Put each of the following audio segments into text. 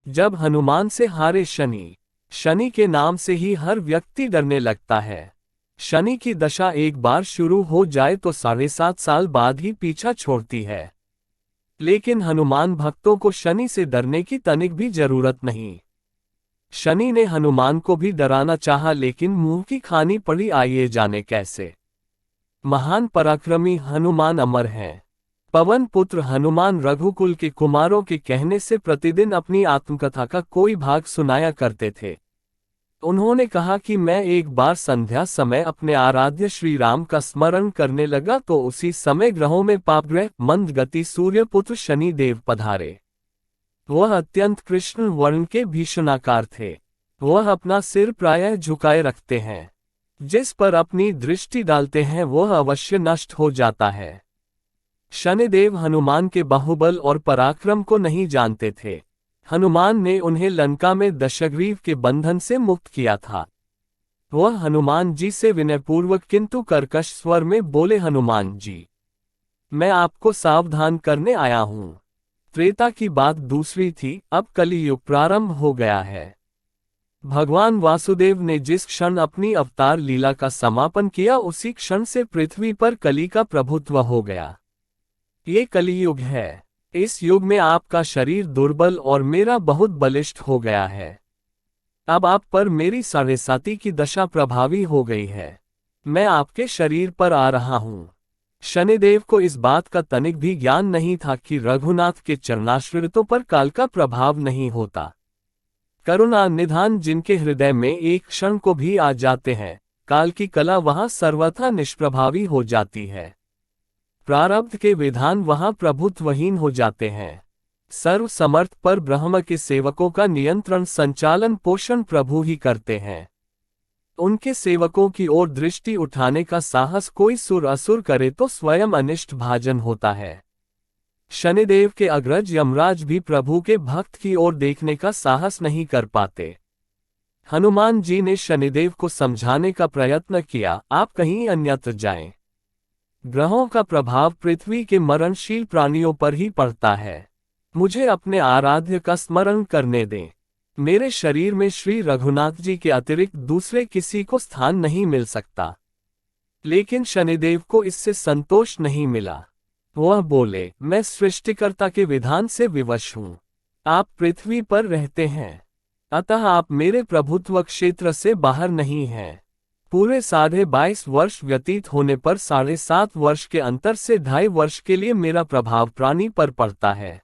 जब हनुमान से हारे शनि। शनि के नाम से ही हर व्यक्ति डरने लगता है। शनि की दशा एक बार शुरू हो जाए तो 7.5 साल बाद ही पीछा छोड़ती है। लेकिन हनुमान भक्तों को शनि से डरने की तनिक भी जरूरत नहीं। शनि ने हनुमान को भी डराना चाहा लेकिन मुंह की खानी पड़ी, आइए जाने कैसे। महान पराक्रमी हनुमान अमर हैं। पवन पुत्र हनुमान रघुकुल के कुमारों के कहने से प्रतिदिन अपनी आत्मकथा का कोई भाग सुनाया करते थे। उन्होंने कहा कि मैं एक बार संध्या समय अपने आराध्य श्री राम का स्मरण करने लगा तो उसी समय ग्रहों में पापग्रह मंद गति सूर्य पुत्र शनि देव पधारे। वह अत्यंत कृष्ण वर्ण के भीषणाकार थे। वह अपना सिर प्रायः झुकाए रखते हैं। जिस पर अपनी दृष्टि डालते हैं वह अवश्य नष्ट हो जाता है। शनिदेव हनुमान के बाहुबल और पराक्रम को नहीं जानते थे। हनुमान ने उन्हें लंका में दशग्रीव के बंधन से मुक्त किया था। वह हनुमान जी से विनयपूर्वक किंतु कर्कश स्वर में बोले, हनुमान जी, मैं आपको सावधान करने आया हूं। त्रेता की बात दूसरी थी, अब कलियुग प्रारंभ हो गया है। भगवान वासुदेव ने जिस क्षण अपनी अवतार लीला का समापन किया उसी क्षण से पृथ्वी पर कली का प्रभुत्व हो गया। ये कलियुग है। इस युग में आपका शरीर दुर्बल और मेरा बहुत बलिष्ठ हो गया है। अब आप पर मेरी साढ़ेसाती की दशा प्रभावी हो गई है। मैं आपके शरीर पर आ रहा हूं। शनिदेव को इस बात का तनिक भी ज्ञान नहीं था कि रघुनाथ के चरणाश्रितों पर काल का प्रभाव नहीं होता। करुणा निधान जिनके हृदय में एक क्षण को भी आ जाते हैं, काल की कला वहां सर्वथा निष्प्रभावी हो जाती है। प्रारब्ध के विधान वहां प्रभुत्वहीन हो जाते हैं। सर्व समर्थ पर ब्रह्म के सेवकों का नियंत्रण संचालन पोषण प्रभु ही करते हैं। उनके सेवकों की ओर दृष्टि उठाने का साहस कोई सुर असुर करे तो स्वयं अनिष्ट भाजन होता है। शनिदेव के अग्रज यमराज भी प्रभु के भक्त की ओर देखने का साहस नहीं कर पाते। हनुमान जी ने शनिदेव को समझाने का प्रयत्न किया, आप कहीं अन्यत्र जाएं। ग्रहों का प्रभाव पृथ्वी के मरणशील प्राणियों पर ही पड़ता है। मुझे अपने आराध्य का स्मरण करने दें। मेरे शरीर में श्री रघुनाथ जी के अतिरिक्त दूसरे किसी को स्थान नहीं मिल सकता। लेकिन शनिदेव को इससे संतोष नहीं मिला। वह बोले, मैं सृष्टिकर्ता के विधान से विवश हूं। आप पृथ्वी पर रहते हैं, अतः आप मेरे प्रभुत्व क्षेत्र से बाहर नहीं हैं। पूरे 22.5 वर्ष व्यतीत होने पर 7.5 वर्ष के अंतर से 2.5 वर्ष के लिए मेरा प्रभाव प्राणी पर पड़ता है,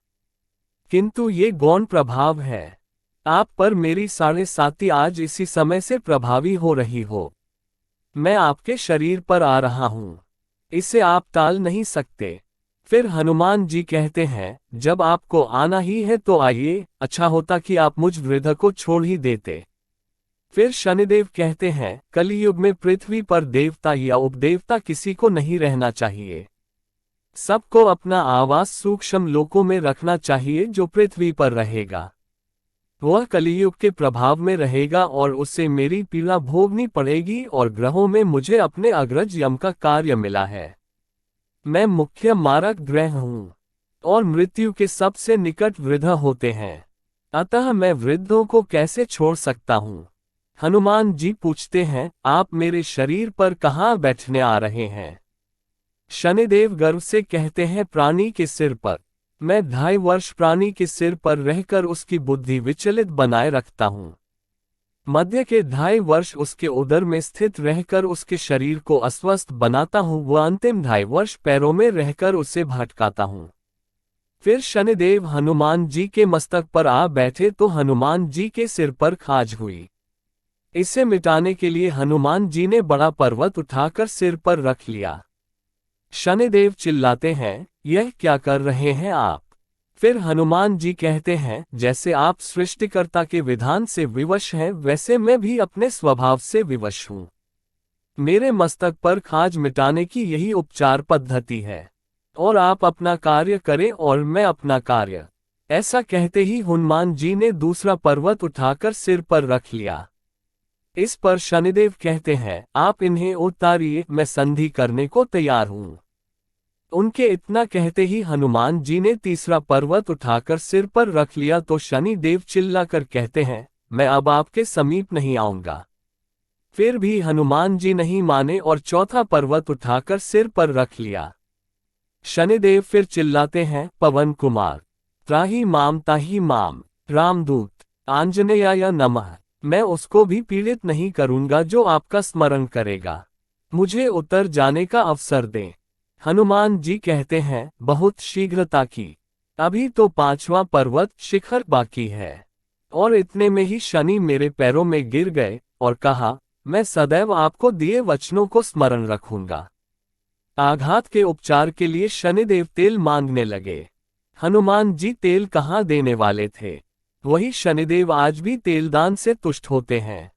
किंतु ये गौण प्रभाव है। आप पर मेरी 7.5 आज इसी समय से प्रभावी हो रही हो। मैं आपके शरीर पर आ रहा हूं, इसे आप टाल नहीं सकते। फिर हनुमान जी कहते हैं, जब आपको आना ही है तो आइए, अच्छा होता कि आप मुझ वृद्ध को छोड़ ही देते। फिर शनिदेव कहते हैं, कलियुग में पृथ्वी पर देवता या उपदेवता किसी को नहीं रहना चाहिए। सबको अपना आवास सूक्ष्म लोकों में रखना चाहिए। जो पृथ्वी पर रहेगा वह कलियुग के प्रभाव में रहेगा और उससे मेरी पीड़ा भोगनी पड़ेगी। और ग्रहों में मुझे अपने अग्रज यम का कार्य मिला है। मैं मुख्य मारक ग्रह हूं और मृत्यु के सबसे निकट वृद्ध होते हैं, अतः मैं वृद्धों को कैसे छोड़ सकता हूं। हनुमान जी पूछते हैं, आप मेरे शरीर पर कहाँ बैठने आ रहे हैं। शनिदेव गर्व से कहते हैं, प्राणी के सिर पर। मैं 2.5 वर्ष प्राणी के सिर पर रहकर उसकी बुद्धि विचलित बनाए रखता हूँ। मध्य के 2.5 वर्ष उसके उदर में स्थित रहकर उसके शरीर को अस्वस्थ बनाता हूँ। वह अंतिम 2.5 वर्ष पैरों में रहकर उसे भटकाता हूँ। फिर शनिदेव हनुमान जी के मस्तक पर आ बैठे तो हनुमान जी के सिर पर खाज हुई। इसे मिटाने के लिए हनुमान जी ने बड़ा पर्वत उठाकर सिर पर रख लिया। शनिदेव चिल्लाते हैं, यह क्या कर रहे हैं आप। फिर हनुमान जी कहते हैं, जैसे आप सृष्टिकर्ता के विधान से विवश हैं वैसे मैं भी अपने स्वभाव से विवश हूं। मेरे मस्तक पर खाज मिटाने की यही उपचार पद्धति है, और आप अपना कार्य करें और मैं अपना कार्य। ऐसा कहते ही हनुमान जी ने दूसरा पर्वत उठाकर सिर पर रख लिया। इस पर शनिदेव कहते हैं, आप इन्हें उतारिए, मैं संधि करने को तैयार हूं। उनके इतना कहते ही हनुमान जी ने तीसरा पर्वत उठाकर सिर पर रख लिया तो शनि देव चिल्लाकर कहते हैं, मैं अब आपके समीप नहीं आऊंगा। फिर भी हनुमान जी नहीं माने और चौथा पर्वत उठाकर सिर पर रख लिया। शनिदेव फिर चिल्लाते हैं, पवन कुमार, त्राहि माम ताहि माम, रामदूत, आंजनेयाय नमः, मैं उसको भी पीड़ित नहीं करूंगा जो आपका स्मरण करेगा। मुझे उतर जाने का अवसर दें। हनुमान जी कहते हैं, बहुत शीघ्रता की, अभी तो पांचवा पर्वत शिखर बाकी है। और इतने में ही शनि मेरे पैरों में गिर गए और कहा, मैं सदैव आपको दिए वचनों को स्मरण रखूंगा। आघात के उपचार के लिए शनिदेव तेल मांगने लगे। हनुमान जी तेल कहाँ देने वाले थे? वही शनिदेव आज भी तेलदान से तुष्ट होते हैं।